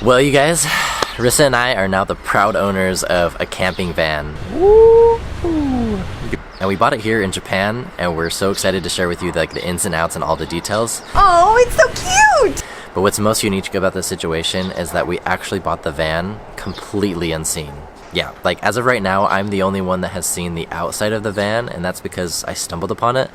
Well, you guys, Risa and I are now the proud owners of a camping van. Woo! And we bought it here in Japan, and we're so excited to share with you the ins and outs and all the details. Oh, it's so cute! But what's most unique about this situation is that we actually bought the van completely unseen. Yeah, as of right now, I'm the only one that has seen the outside of the van, and that's because I stumbled upon it.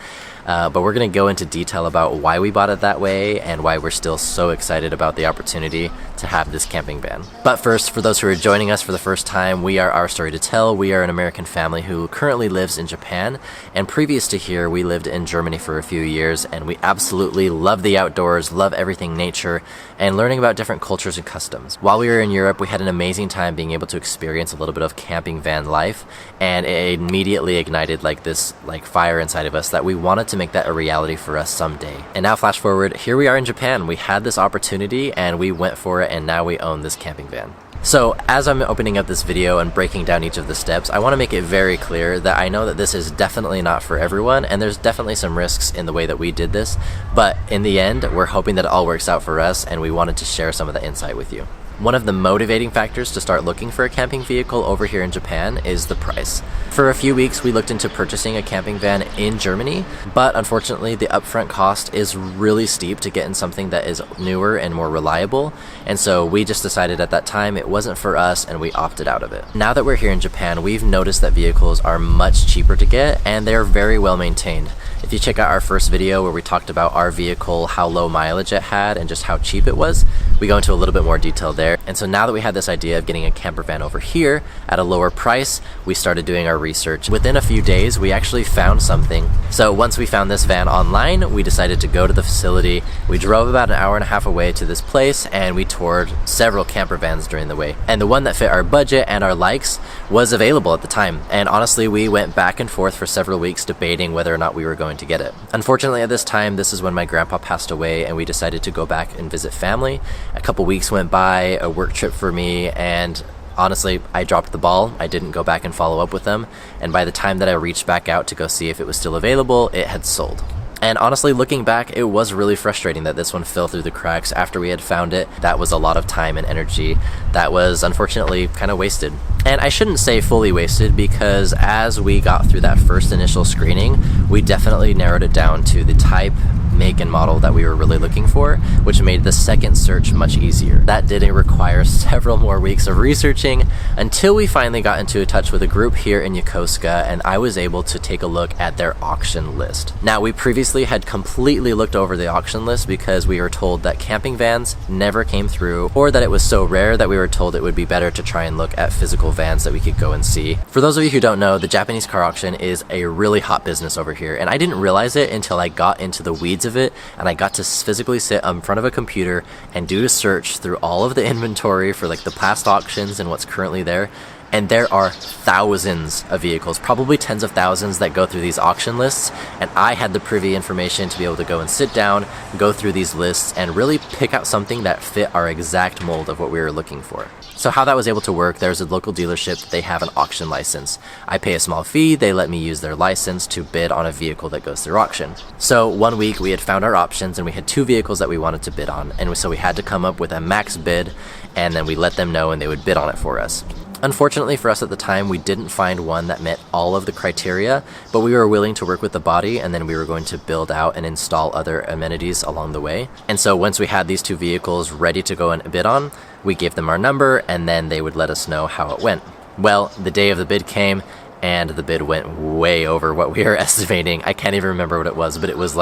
But we're going to go into detail about why we bought it that way and why we're still so excited about the opportunity to have this camping van. But first, for those who are joining us for the first time, we are Our Story to Tell. We are an American family who currently lives in Japan, and previous to here, we lived in Germany for a few years, and we absolutely love the outdoors, love everything nature, and learning about different cultures and customs. While we were in Europe, we had an amazing time being able to experience a little bit of camping van life, and it immediately ignited this fire inside of us that we wanted to make that a reality for us someday. And now flash forward, here we are in Japan. We had this opportunity and we went for it, and now we own this camping van. So as I'm opening up this video and breaking down each of the steps, I want to make it very clear that I know that this is definitely not for everyone, and there's definitely some risks in the way that we did this, but in the end, we're hoping that it all works out for us, and we wanted to share some of the insight with you. One of the motivating factors to start looking for a camping vehicle over here in Japan is the price. For a few weeks, we looked into purchasing a camping van in Germany, but unfortunately, the upfront cost is really steep to get in something that is newer and more reliable, and so we just decided at that time it wasn't for us, and we opted out of it. Now that we're here in Japan, we've noticed that vehicles are much cheaper to get, and they're very well maintained. If you check out our first video where we talked about our vehicle, how low mileage it had, and just how cheap it was, we go into a little bit more detail there. And so now that we had this idea of getting a camper van over here at a lower price, we started doing our research. Within a few days, we actually found something. So once we found this van online, we decided to go to the facility. We drove about an hour and a half away to this place, and we toured several camper vans during the way. And the one that fit our budget and our likes was available at the time. And honestly, we went back and forth for several weeks debating whether or not we were going to get it. Unfortunately, at this time, this is when my grandpa passed away, and we decided to go back and visit family. A couple weeks went by, a work trip for me, and honestly, I dropped the ball. I didn't go back and follow up with them, and by the time that I reached back out to go see if it was still available, it had sold. And honestly, looking back, it was really frustrating that this one fell through the cracks after we had found it. That was a lot of time and energy that was unfortunately kind of wasted. And I shouldn't say fully wasted, because as we got through that first initial screening, we definitely narrowed it down to the type, make, and model that we were really looking for, which made the second search much easier. That did require several more weeks of researching until we finally got into touch with a group here in Yokosuka, and I was able to take a look at their auction list. Now, we previously had completely looked over the auction list because we were told that camping vans never came through, or that it was so rare that we were told it would be better to try and look at physical vans that we could go and see. For those of you who don't know, the Japanese car auction is a really hot business over here, and I didn't realize it until I got into the weeds of it, and I got to physically sit in front of a computer and do a search through all of the inventory for the past auctions and what's currently there. And there are thousands of vehicles, probably tens of thousands, that go through these auction lists, and I had the privy information to be able to go and sit down, go through these lists, and really pick out something that fit our exact mold of what we were looking for. So how that was able to work, there's a local dealership, they have an auction license. I pay a small fee, they let me use their license to bid on a vehicle that goes through auction. So one week we had found our options, and we had two vehicles that we wanted to bid on, and so we had to come up with a max bid, and then we let them know and they would bid on it for us. Unfortunately for us at the time, we didn't find one that met all of the criteria, but we were willing to work with the body, and then we were going to build out and install other amenities along the way. And so once we had these two vehicles ready to go and bid on, we gave them our number, and then they would let us know how it went. Well, the day of the bid came, and the bid went way over what we were estimating. I can't even remember what it was, but it was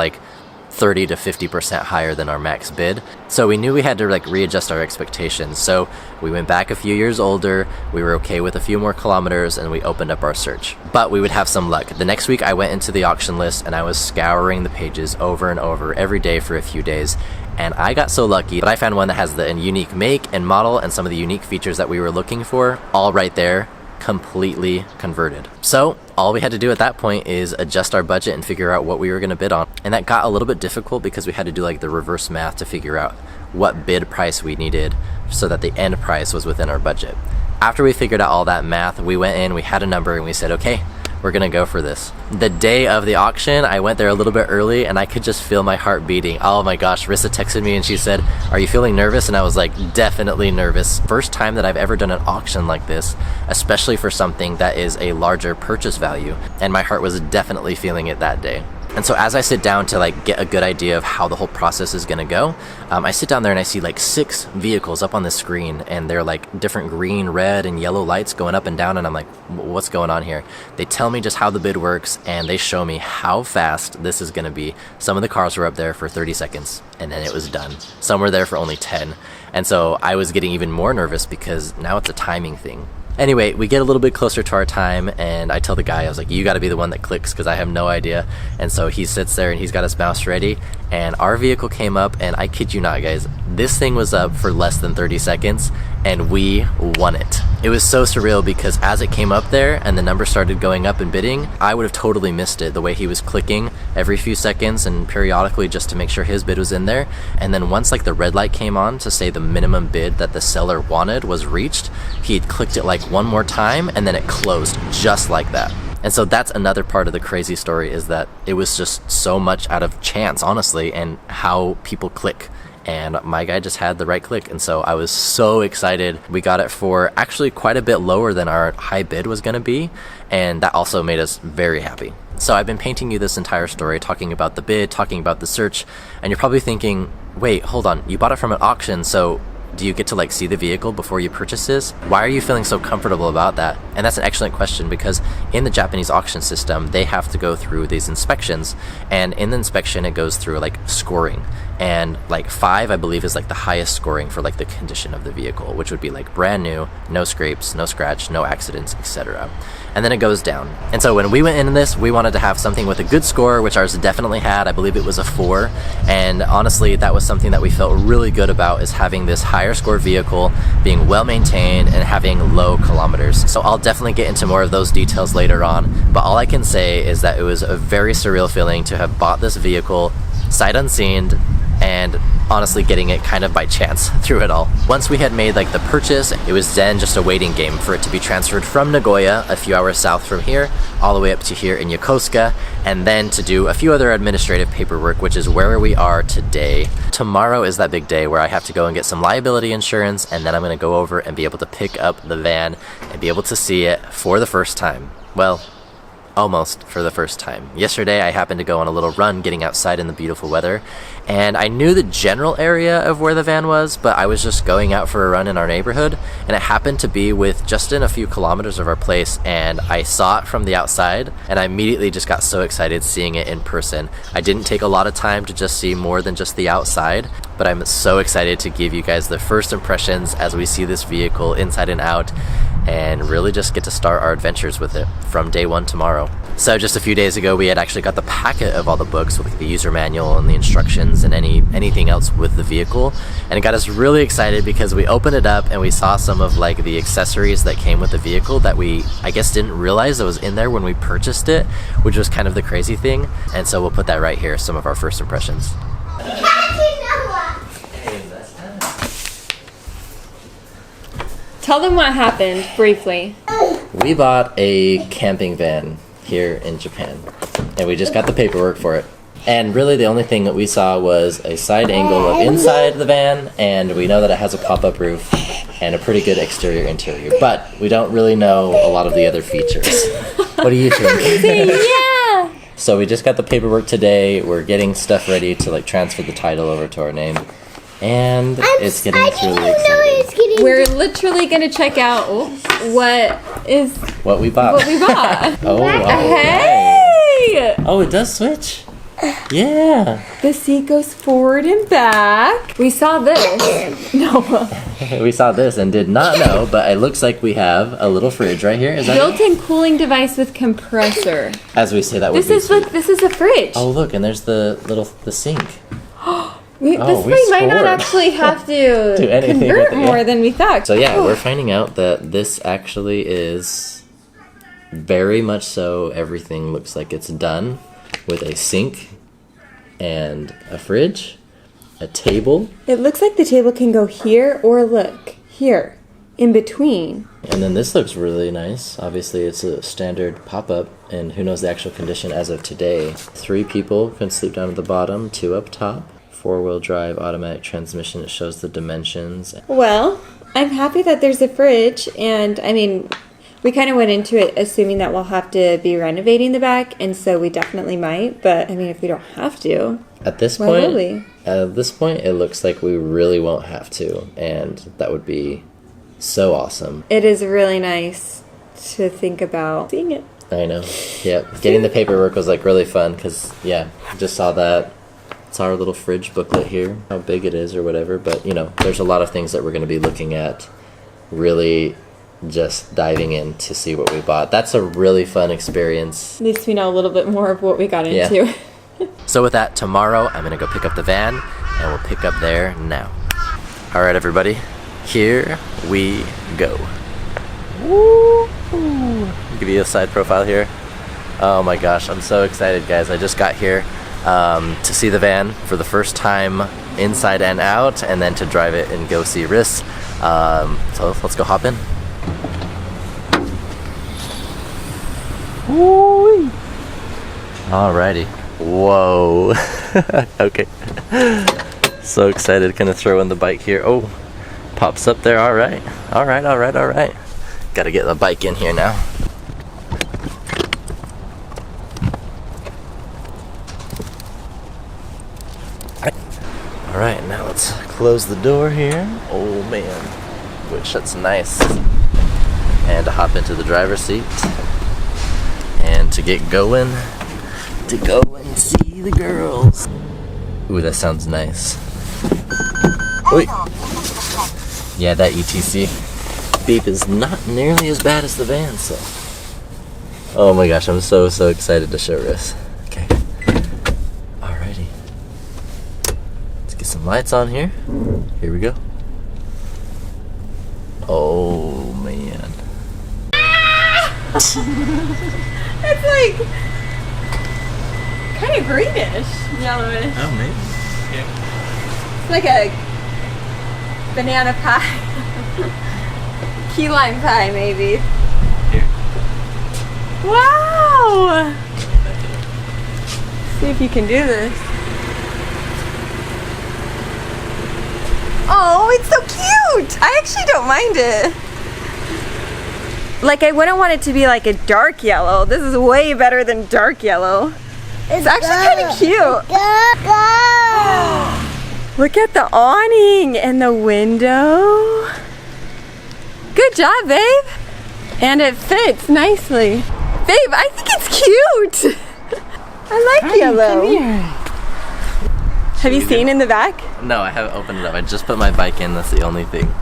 30 to 50% higher than our max bid. So we knew we had to readjust our expectations. So we went back a few years older, we were okay with a few more kilometers, and we opened up our search. But we would have some luck. The next week I went into the auction list, and I was scouring the pages over and over every day for a few days. And I got so lucky that I found one that has the unique make and model and some of the unique features that we were looking for, all right there, completely converted. So all we had to do at that point is adjust our budget and figure out what we were going to bid on. And that got a little bit difficult because we had to do the reverse math to figure out what bid price we needed so that the end price was within our budget. After we figured out all that math, we went in, we had a number, and we said, okay, we're gonna go for this. The day of the auction, I went there a little bit early and I could just feel my heart beating. Oh my gosh, Risa texted me and she said, "Are you feeling nervous?" And I was like, definitely nervous. First time that I've ever done an auction like this, especially for something that is a larger purchase value. And my heart was definitely feeling it that day. And so as I sit down to like get a good idea of how the whole process is gonna go, I sit down there and I see like 6 vehicles up on the screen, and they're like different green, red, and yellow lights going up and down, and I'm like, what's going on here? They tell me just how the bid works, and they show me how fast this is gonna be. Some of the cars were up there for 30 seconds, and then it was done. Some were there for only 10. And so I was getting even more nervous because now it's a timing thing. Anyway, we get a little bit closer to our time, and I tell the guy, I was like, you got to be the one that clicks because I have no idea. And so he sits there and he's got his mouse ready, and our vehicle came up, and I kid you not, guys, this thing was up for less than 30 seconds and we won it. It was so surreal because as it came up there and the number started going up and bidding, I would have totally missed it, the way he was clicking every few seconds and periodically just to make sure his bid was in there. And then once like the red light came on to say the minimum bid that the seller wanted was reached, he had clicked it like one more time and then it closed just like that. And so that's another part of the crazy story, is that it was just so much out of chance, honestly, and how people click. And my guy just had the right click, and so I was so excited. We got it for actually quite a bit lower than our high bid was going to be, and that also made us very happy. So I've been painting you this entire story, talking about the bid, talking about the search, and you're probably thinking, wait, hold on, you bought it from an auction, so do you get to like see the vehicle before you purchase this? Why are you feeling so comfortable about that? And that's an excellent question, because in the Japanese auction system, they have to go through these inspections, and in the inspection it goes through like scoring, and like 5 I believe is like the highest scoring for like the condition of the vehicle, which would be like brand new, no scrapes, no scratch, no accidents, etc. And then it goes down. And so when we went into this, we wanted to have something with a good score, which ours definitely had. I believe it was a 4, and honestly that was something that we felt really good about, is having this higher scored vehicle, being well maintained, and having low kilometers. So I'll definitely get into more of those details later on, but all I can say is that it was a very surreal feeling to have bought this vehicle sight unseen, and honestly getting it kind of by chance through it all. Once we had made like the purchase, it was then just a waiting game for it to be transferred from Nagoya, a few hours south from here, all the way up to here in Yokosuka, and then to do a few other administrative paperwork, which is where we are today. Tomorrow is that big day where I have to go and get some liability insurance, and then I'm going to go over and be able to pick up the van and be able to see it for the first time. Well, almost for the first time. Yesterday I happened to go on a little run getting outside in the beautiful weather, and I knew the general area of where the van was, but I was just going out for a run in our neighborhood, and it happened to be within a few kilometers of our place, and I saw it from the outside, and I immediately just got so excited seeing it in person. I didn't take a lot of time to just see more than just the outside, but I'm so excited to give you guys the first impressions as we see this vehicle inside and out, and really just get to start our adventures with it from day 1 tomorrow. So just a few days ago, we had actually got the packet of all the books with the user manual and the instructions and anything else with the vehicle, and it got us really excited because we opened it up and we saw some of like the accessories that came with the vehicle that we, I guess, didn't realize that was in there when we purchased it, which was kind of the crazy thing. And so we'll put that right here, some of our first impressions. Tell them what happened, briefly. We bought a camping van here in Japan, and we just got the paperwork for it. And really the only thing that we saw was a side angle of inside the van, and we know that it has a pop-up roof and a pretty good exterior interior, but we don't really know a lot of the other features. What do you think? Yeah! So we just got the paperwork today. We're getting stuff ready to like transfer the title over to our name, and it's getting us really excited. We're literally gonna check out what we bought. Oh, Hey! Oh, it does switch. Yeah. The seat goes forward and back. We saw this. No. We saw this and did not know, but it looks like we have a little fridge right here. Is that built-in cooling device with compressor. As we say, that would be This is a fridge. Oh, look, and there's the sink. We might not actually have to convert more than we thought. So yeah, we're finding out that this actually is very much so. Everything looks like it's done with a sink and a fridge, a table. It looks like the table can go here or look, here, in between. And then this looks really nice. Obviously, it's a standard pop-up, and who knows the actual condition as of today. 3 people can sleep down at the bottom, 2 up top. 4-wheel drive, automatic transmission. It shows the dimensions. Well, I'm happy that there's a fridge, and I mean, we kind of went into it assuming that we'll have to be renovating the back, and so we definitely might. But I mean, if we don't have to, at this point, it looks like we really won't have to, and that would be so awesome. It is really nice to think about seeing it. I know. Yep. Getting the paperwork was like really fun because just saw that. It's our little fridge booklet here, how big it is or whatever. But you know, there's a lot of things that we're going to be looking at. Really. Just diving in to see what we bought. That's a really fun experience. At least we know a little bit more of what we got into. Yeah. So with that, tomorrow I'm gonna go pick up the van and we'll pick up there now. All right, everybody, here we go. Woo! Give you a side profile here. Oh my gosh, I'm so excited, guys. I just got here to see the van for the first time inside and out, and then to drive it and go see Risa. So let's go hop in. Woo-wee. Alrighty. Whoa. Okay. So excited. Gonna throw in the bike here. Oh, pops up there. Alright. Alright. Gotta get the bike in here now. Alright, now let's close the door here. Oh man. Which that's nice. And to hop into the driver's seat. And to get going, to go and see the girls. Ooh, that sounds nice. Wait. Yeah, that ETC beep is not nearly as bad as the van, so. Oh my gosh, I'm so excited to show Risa. Okay. Alrighty. Let's get some lights on here. Here we go. Oh man. It's like kind of greenish, yellowish. Oh, maybe. Yeah. It's like a banana pie. Key lime pie, maybe. Here. Wow! See if you can do this. Oh, it's so cute! I actually don't mind it. Like, I wouldn't want it to be like a dark yellow. This is way better than dark yellow. It's actually kind of cute. Look at the awning and the window. Good job, babe. And it fits nicely. Babe, I think it's cute. I like yellow. Come here. Have you seen in the back? No, I haven't opened it up. I just put my bike in. That's the only thing.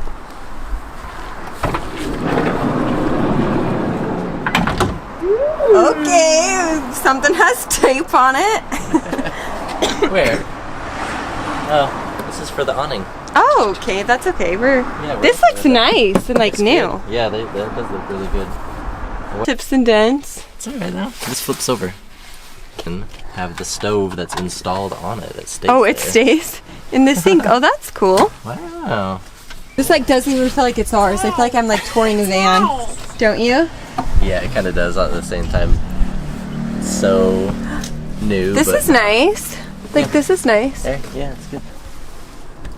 Okay, something has tape on it. Where? Oh, this is for the awning. Oh, okay, that's okay. This looks nice and like new. Good. Yeah, that does look really good. Tips and dents. It's alright now. This flips over. And have the stove that's installed on it. It stays. Oh, it stays in the sink. Oh, that's cool. Wow. This like doesn't even feel like it's ours. I feel like I'm like touring a van. Don't you? Yeah, it kind of does at the same time. So new. This is nice. Like, yeah. This is nice. There, yeah, it's good.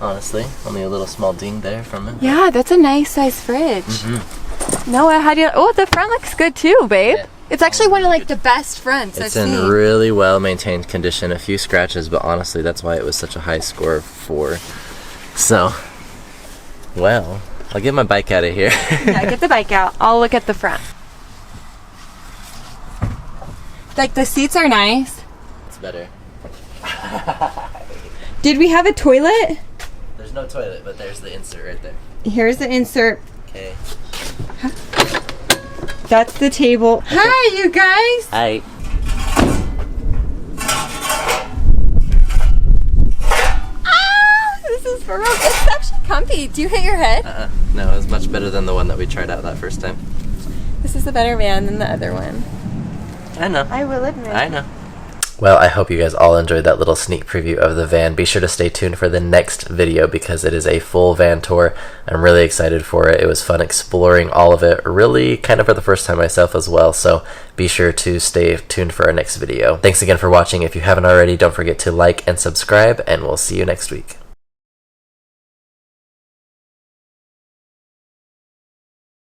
Honestly, only a little small ding there from it. Yeah, that's a nice size fridge. No, how do you? Oh, the front looks good too, babe. Yeah. It's actually one of like the best fronts I've seen. It's in really well maintained condition. A few scratches, but honestly, that's why it was such a high score of 4. So, well, I'll get my bike out of here. Yeah, get the bike out. I'll look at the front. Like, the seats are nice. It's better. Did we have a toilet? There's no toilet, but there's the insert right there. Here's the insert. Okay. That's the table. Okay. Hi, you guys. Hi. This is for real. It's actually comfy. Do you hit your head? No, it was much better than the one that we tried out that first time. This is a better van than the other one. I know. I will admit. I know. Well, I hope you guys all enjoyed that little sneak preview of the van. Be sure to stay tuned for the next video because it is a full van tour. I'm really excited for it. It was fun exploring all of it, really kind of for the first time myself as well, so be sure to stay tuned for our next video. Thanks again for watching. If you haven't already, don't forget to like and subscribe, and we'll see you next week.